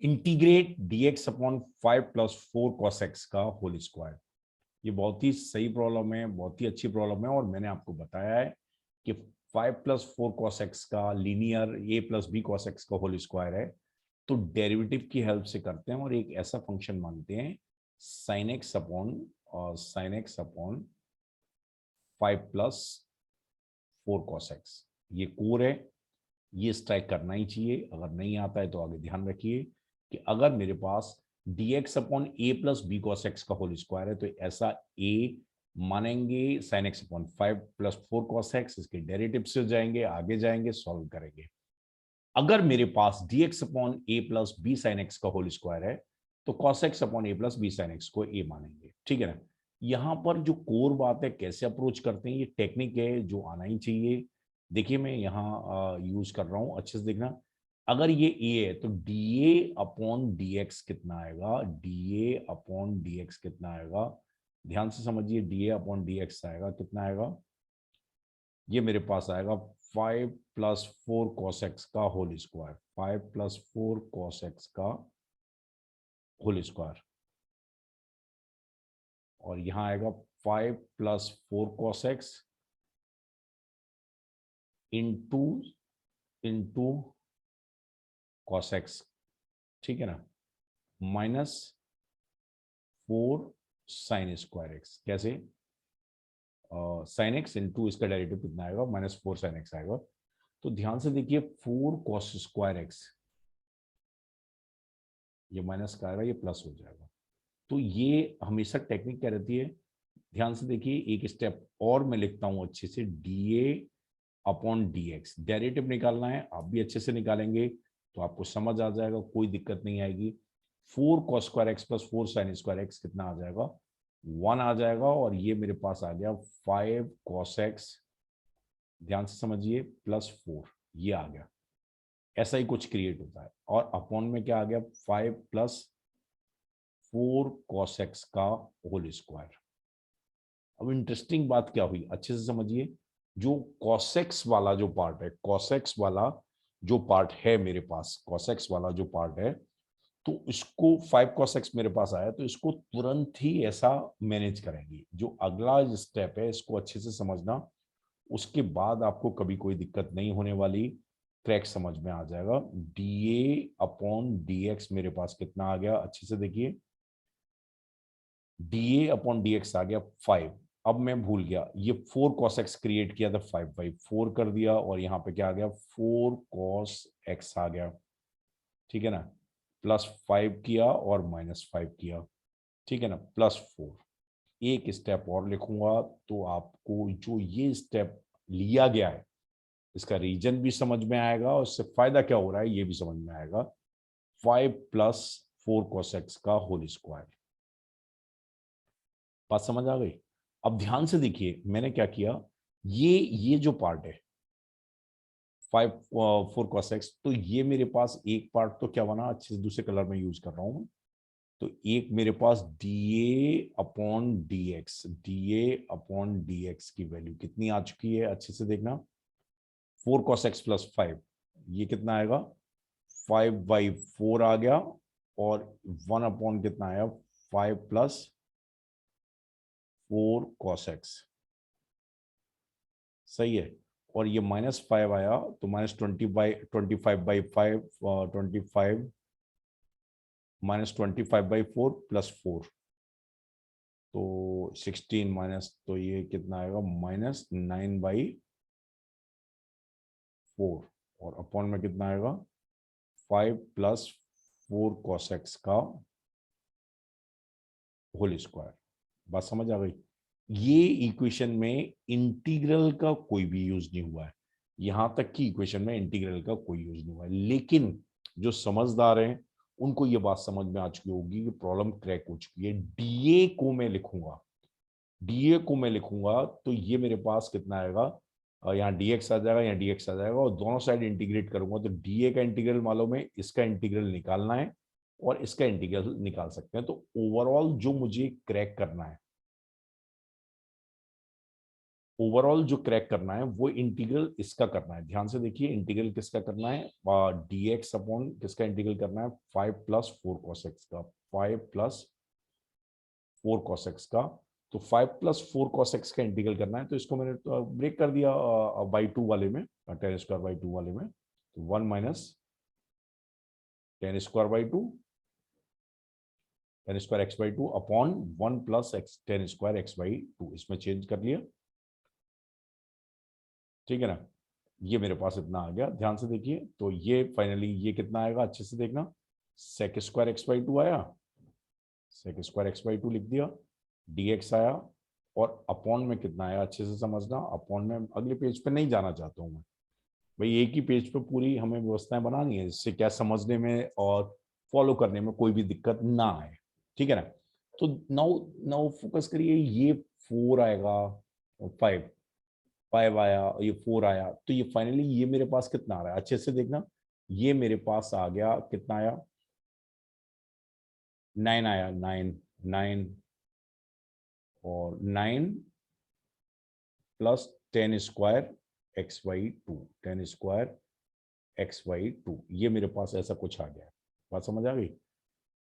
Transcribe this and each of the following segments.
Integrate dx upon 5 plus 4 cos x का whole square. ये बहुत ही सही प्रॉब्लम है, बहुत ही अच्छी प्रॉब्लम है, और मैंने आपको बताया है कि 5 प्लस 4 cos x का linear a plus B cos x का होल स्क्वायर है। तो डेरिवेटिव की हेल्प से करते हैं और एक ऐसा फंक्शन मानते हैं sin x upon 5 plus 4 cos x। ये कोर है, ये स्ट्राइक करना ही चाहिए। अगर नहीं आता है तो आगे ध्यान रखिए कि अगर मेरे पास dx upon a plus B cos X का होल स्क्वायर है तो ऐसा a मानेंगे sin x upon 5 plus 4 cos x, इसके डेरिवेटिव से जाएंगे, आगे जाएंगे, सॉल्व करेंगे। अगर मेरे पास dx upon a plus B sine X का होल स्क्वायर है तो cos x upon a plus B sine X को a मानेंगे। ठीक है ना। यहां पर जो कोर बात है, कैसे अप्रोच करते हैं, ये टेक्निक है जो आना ही चाहिए। देखिए मैं यहाँ यूज कर रहा हूं, अच्छे से देखना। अगर ये a है तो dA अपॉन dx कितना आएगा, dA अपॉन dx कितना आएगा, ध्यान से समझिए। dA अपॉन dx आएगा कितना आएगा, ये मेरे पास आएगा 5 प्लस 4 cos x का whole square, 5 plus 4 cos x का होल स्क्वायर, और यहां आएगा 5 plus 4 cos x into into cos x। ठीक है ना, माइनस 4 साइन स्क्वायर x। कैसे, साइन एक्स इंटू इसका डेरिवेटिव कितना आएगा, माइनस 4 साइन एक्स आएगा। तो ध्यान से देखिए 4 cos स्क्वायर एक्स, ये माइनस का आएगा, ये प्लस हो जाएगा। तो ये हमेशा टेक्निक क्या रहती है, ध्यान से देखिए। एक स्टेप और मैं लिखता हूं अच्छे से, dA अपॉन dx। डेरिवेटिव निकालना है, आप भी अच्छे से निकालेंगे तो आपको समझ आ जाएगा, कोई दिक्कत नहीं आएगी। 4 cos square x plus 4 sine square x कितना आ जाएगा, 1 आ जाएगा, और ये मेरे पास आ गया 5 cos x, ध्यान से समझिए, प्लस 4, ये आ गया। ऐसा ही कुछ क्रिएट होता है। और अपॉन में क्या आ गया, 5 प्लस 4 cos x का होल स्क्वायर। अब इंटरेस्टिंग बात क्या हुई, अच्छे से समझिए। जो cos वाला जो पार्ट है, cos वाला जो पार्ट है मेरे पास, cos वाला जो पार्ट है, तो इसको 5 cos मेरे पास आया, तो इसको तुरंत ही ऐसा मैनेज करेंगे। जो अगला स्टेप है इसको अच्छे से समझना, उसके बाद आपको कभी कोई दिक्कत नहीं होने वाली, क्रैक समझ में आ जाएगा। dA अपॉन dx मेरे पास कितना आ गया, अच्छे से देखिए। dA अपॉन dx आ गया 5। अब मैं भूल गया, ये 4 cos x क्रिएट किया था, 5 बाई 4 कर दिया, और यहाँ पे क्या आ गया, 4 cos x आ गया। ठीक है ना, प्लस 5 किया और माइनस 5 किया। ठीक है ना, प्लस 4। एक स्टेप और लिखूंगा तो आपको जो ये स्टेप लिया गया है इसका रीजन भी समझ में आएगा, और इससे फायदा क्या हो रहा है ये भी समझ में आएगा। 5 प्लस 4 cos x का होल स्क्वायर। बात समझ आ गई। अब ध्यान से देखिए मैंने क्या किया, ये जो पार्ट है 5 4 cos x, तो ये मेरे पास एक पार्ट तो क्या बना, अच्छे से दूसरे कलर में यूज कर रहा हूं मैं। तो एक मेरे पास dA upon dx, dA upon dx की वैल्यू कितनी आ चुकी है, अच्छे से देखना। 4 cos x प्लस 5, ये कितना आएगा, 5 बाई 4 आ गया, और 1 अपॉन कितना आया, 5 प्लस 4 cos x। सही है। और ये -5 आया तो -25/5, 25 -25/4 प्लस 4, तो 16 माइनस, तो ये कितना आएगा, -9/4, और अपॉन में कितना आएगा, 5 प्लस 4 cos x का होल स्क्वायर। बात समझ आ गई। ये इक्वेशन में इंटीग्रल का कोई भी यूज नहीं हुआ है, यहां तक कि इक्वेशन में इंटीग्रल का कोई यूज नहीं हुआ है, लेकिन जो समझदार हैं उनको ये बात समझ में आ चुकी होगी कि प्रॉब्लम क्रैक हो चुकी है। डीए को मैं लिखूंगा, डीए को मैं लिखूंगा तो ये मेरे पास कितना आएगा, यहाँ dx आ जाएगा, यहाँ dx आ जाएगा, और दोनों साइड इंटीग्रेट करूंगा तो डीए का इंटीग्रल मालूम है, इसका इंटीग्रल निकालना है, और इसका इंटीग्रल निकाल सकते हैं। तो ओवरऑल जो मुझे क्रैक करना है, ओवरऑल जो क्रैक करना है वो इंटीग्रल इसका करना है। ध्यान से देखिए, इंटीग्रल किसका करना है, dx अपॉन किसका इंटीग्रल करना है, 5+4 cos x का, 5+4 cos x का। तो 5+4 cos x का इंटीग्रल करना है, तो इसको मैंने ब्रेक कर दिया बाई 2 वाले में, tan स्क्वायर बाई 2 वाले में। तो 1 minus tan square by 2, tan square x by 2 upon 1 plus x tan square x by 2, इसमें चेंज कर लिया, ठीक है ना। ये मेरे पास इतना आ गया, ध्यान से देखिए। तो ये फाइनली ये कितना आएगा, अच्छे से देखना, sec स्क्वायर x बाई 2 आया, sec स्क्वायर x बाई 2 लिख दिया, dx आया, और अपॉन में कितना आया, अच्छे से समझना। अपॉन में अगले पेज पे नहीं जाना चाहता हूँ मैं भाई, एक ही पेज पे पूरी हमें व्यवस्थाएं बनानी है, जिससे क्या समझने में और फॉलो करने में कोई भी दिक्कत ना आए, ठीक है ना। तो नाउ नाउ फोकस करिए, ये 4 आएगा, 5 5 आया, ये 4 आया, तो ये फाइनली ये मेरे पास कितना आ रहा है, अच्छे से देखना। ये मेरे पास आ गया, कितना आया, 9 आया, 9 9, और 9 plus ten square X Y two, 10 square X Y 2, ये मेरे पास ऐसा कुछ आ गया। बात समझ आ गई।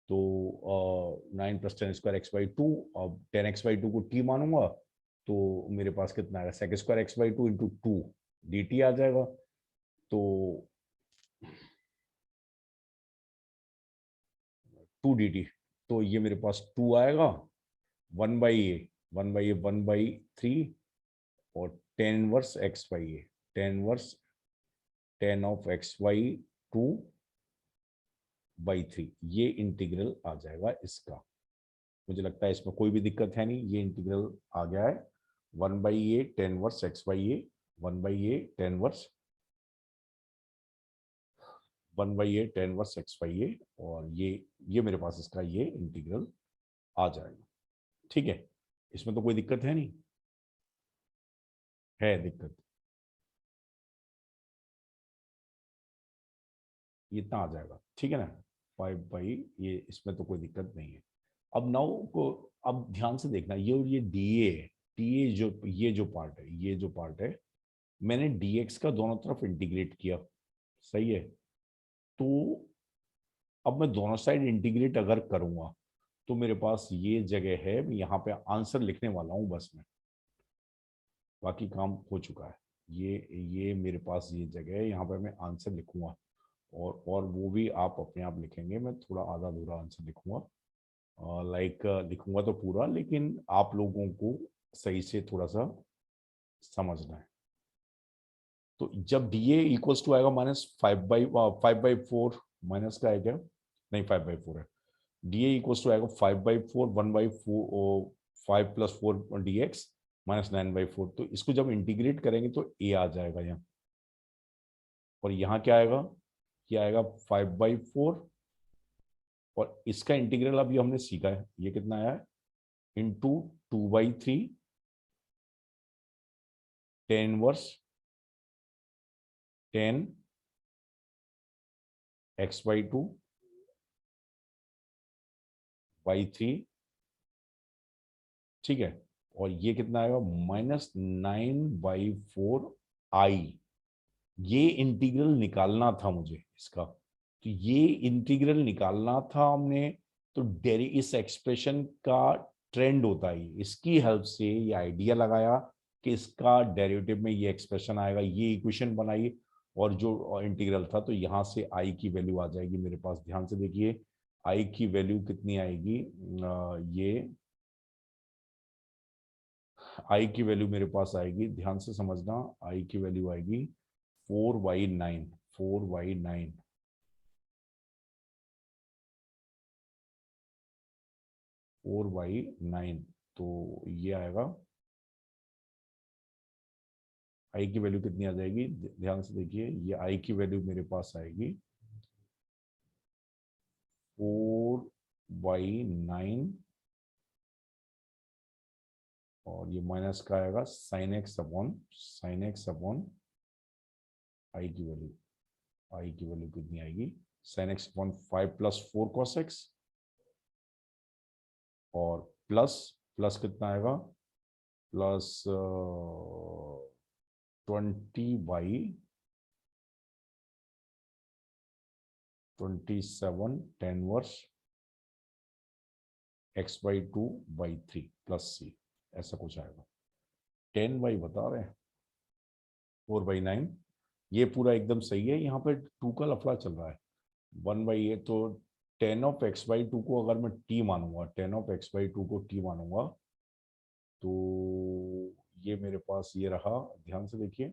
तो 9 + 10 स्क्वायर एक्स बाई 2, अब 10 x/2 को t मानूंगा, तो मेरे पास कितना आएगा, sec square x/2 into 2 dt आ जाएगा। तो 2 dt, तो ये मेरे पास 2 आएगा, 1/3, और tan inverse x by A, tan inverse 10 of x/2/3, ये इंटीग्रल आ जाएगा इसका। मुझे लगता है इसमें कोई भी दिक्कत है नहीं, ये इंटीग्रल आ गया है 1/a tan verse x by a, 1/a tan verse 1/a tan verse x by a, और ये मेरे पास इसका ये इंटीग्रल आ जाएगा, ठीक है। इसमें तो कोई दिक्कत है नहीं, है दिक्कत, ये इतना आ जाएगा, ठीक है ना, 5/, ये इसमें तो कोई दिक्कत नहीं है। अब नाउ को, अब ध्यान से देखना, ये डी ए, जो ये जो पार्ट है, ये जो पार्ट है, मैंने dx का दोनों तरफ इंटीग्रेट किया, सही है। तो अब मैं दोनों साइड इंटीग्रेट अगर करूंगा, तो मेरे पास ये जगह है, मैं यहाँ पे आंसर लिखने वाला हूँ बस में, बाकी काम हो चुका है। ये मेरे पास ये जगह है, यहाँ पे मैं आंसर लिखूंगा, और वो भी आप अपने आप लिखेंगे, मैं थोड़ा आधा अधूरा आंसर लिखूंगा, लाइक लिखूंगा तो पूरा, लेकिन आप लोगों को सही से थोड़ा सा समझना है। तो जब डी ए इक्वल्स टू आएगा -5/4, माइनस का है क्या, नहीं 5/4 है, डी ए इक्वल्स टू आएगा 5/4, 1/4, 5+4 dx -9/4। तो इसको जब इंटीग्रेट करेंगे तो ए आ जाएगा यहाँ, और यहाँ क्या आएगा, ये आएगा 5/4, और इसका इंटीग्रल अभी हमने सीखा है, ये कितना आया है, इंटू 2/3 टेन इनवर्स 10 x/2/3, ठीक है। और ये कितना आएगा, -9/4i, ये इंटीग्रल निकालना था मुझे इसका, तो ये इंटीग्रल निकालना था हमने। तो डेरी इस एक्सप्रेशन का ट्रेंड होता है, इसकी हेल्प से ये आइडिया लगाया कि इसका डेरिवेटिव में ये एक्सप्रेशन आएगा, ये इक्वेशन बनाई, और जो इंटीग्रल था, तो यहाँ से आई की वैल्यू आ जाएगी मेरे पास। ध्यान से देखिए, आई की वैल्यू कितनी आएगी, ये आई की वैल्यू मेरे पास आएगी, ध्यान से समझना, आई की वैल्यू आएगी 4/9, 4/9, 4/9। तो ये आएगा, आई की वैल्यू कितनी आ जाएगी, ध्यान से देखिए, ये आई की वैल्यू मेरे पास आएगी 4/9, और ये माइनस का आएगा sin x/sin x/, आई की वैल्यू, आई की वैल्यू कितनी आएगी, sin x/, 5+4 cos x, और प्लस प्लस कितना आएगा, plus 20y 27 10 verse x/2/3 plus c, ऐसा कुछ आएगा। 10y बता रहे हैं, 4/9, ये पूरा एकदम सही है। यहाँ पे 2 का लफड़ा चल रहा है। 1/8 तो 10(x/2) को अगर मैं t मानूंगा, 10(x/2) को t मानूंगा, तो ये मेरे पास ये रहा। ध्यान से देखिए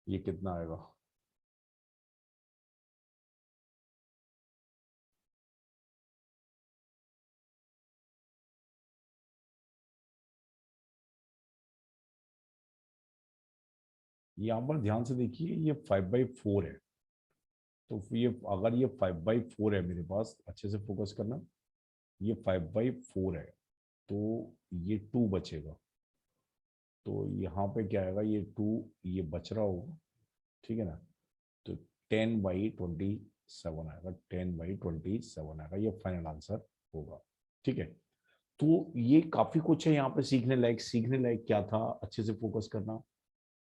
ये कितना आएगा। यहाँ पर ध्यान से देखिए ये 5/4 है। तो ये अगर ये 5/4 है मेरे पास, अच्छे से फोकस करना, ये 5/4 है, तो ये 2 बचेगा। तो यहाँ पे क्या आएगा, ये 2 ये बच रहा होगा, ठीक है ना। तो 10/27 आएगा, 10/27 आएगा, ये फाइनल आंसर होगा। ठीक है, तो ये काफी कुछ है यहाँ पे सीखने लायक। सीखने लायक क्या था, अच्छे से फोकस करना।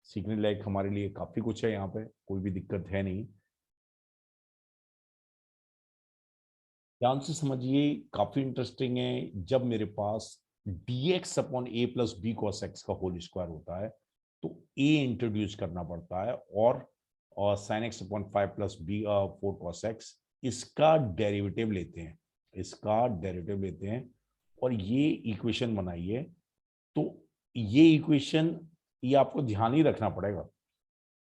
सीखने लायक हमारे लिए काफी कुछ है यहाँ पे, कोई भी दिक्कत है नहीं। ध्यान से समझिए, काफी इंटरेस्टिंग है। जब मेरे पास dx/a+b cos x का होल स्क्वायर होता है, तो a इंट्रोड्यूस करना पड़ता है, और sin x/5 + b 4 cos x, इसका डेरिवेटिव लेते हैं, इसका डेरिवेटिव लेते हैं, और ये इक्वेशन बनाइए। तो ये इक्वेशन, ये आपको ध्यान ही रखना पड़ेगा।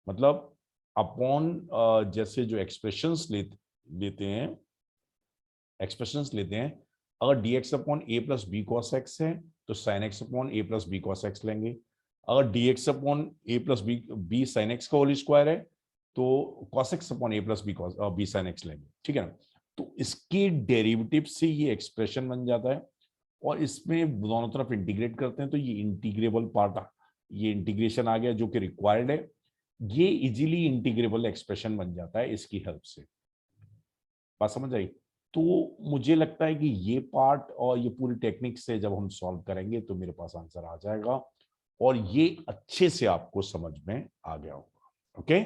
मतलब अपॉन जैसे जो एक्सप्रेशंस लेते हैं, एक्सप्रेशंस लेते हैं, अगर dx/a+b cos x है, तो sin x/a+b cos x लेंगे। अगर dx/a+b sin x का होल स्क्वायर है, तो cos x/a+b sin x लेंगे, ठीक है ना। तो इसके डेरिवेटिव से ये एक्सप्रेशन बन जाता है, और इसमें दोनों तरफ इंटीग्रेट करते हैं, तो ये इंटीग्रेबल पार्ट, ये इंटीग्रेशन आ गया जो कि रिक्वायर्ड है। ये इजीली इंटीग्रेबल एक्सप्रेशन बन जाता है इसकी हेल्प से। बात समझ आई। तो मुझे लगता है कि ये पार्ट और ये पूरी टेक्निक से जब हम सॉल्व करेंगे, तो मेरे पास आंसर आ जाएगा, और ये अच्छे से आपको समझ में आ गया होगा। ओके।